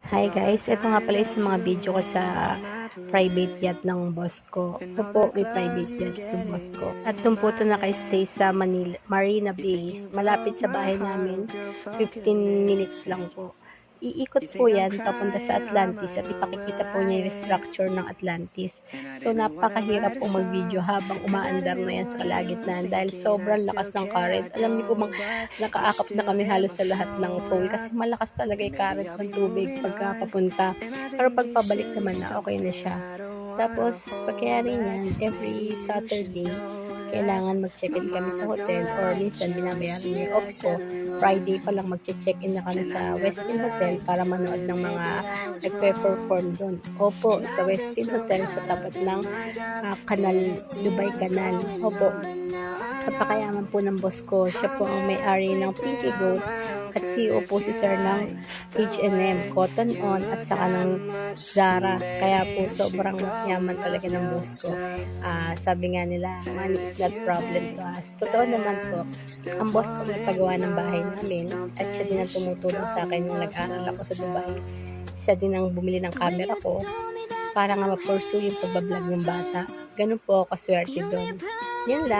Hi guys, ito nga pala yung mga video ko sa private yacht ng boss ko. Ito po, may private yacht yung boss ko. At doon po ito naka-stay sa Manila, Marina Bay. Malapit sa bahay namin, 15 minutes lang po. Iikot po yan papunta sa Atlantis at ipakikita po niya yung structure ng Atlantis. So napakahirap po mag-video habang umaandar na yan sa kalagitnaan dahil sobrang lakas ng current. Alam niyo po nakaakap na kami halos sa lahat ng pool kasi malakas talaga yung current ng tubig pagka papunta. Pero pagpabalik naman na okay na siya. Tapos pagkayari niyan, every Saturday, kailangan mag-check-in kami sa hotel or minsan binabayaran niya off ko. Friday pa lang mag-check-in na kami sa Westin Hotel para manood ng mga nagpe-perform doon. Opo, sa Westin Hotel sa tapat ng Canal, Dubai Canal. Opo, kapakayaman po ng boss ko. Siya po ang may-ari ng Pinky Goat at CEO po si Sir ng H&M, Cotton On at saka ng Zara. Kaya po sobrang yaman talaga ng boss ko. Sabi nga nila, money is not problem to us. Totoo naman po, ang boss ko nagpagawa ng bahay namin at siya din ang tumutulong sa akin nung nag-aaral ako sa Dubai. Siya din ang bumili ng camera ko para nga ma-pursue yung pagbablog ng bata. Ganun po ako kaswerte doon. Yan lang.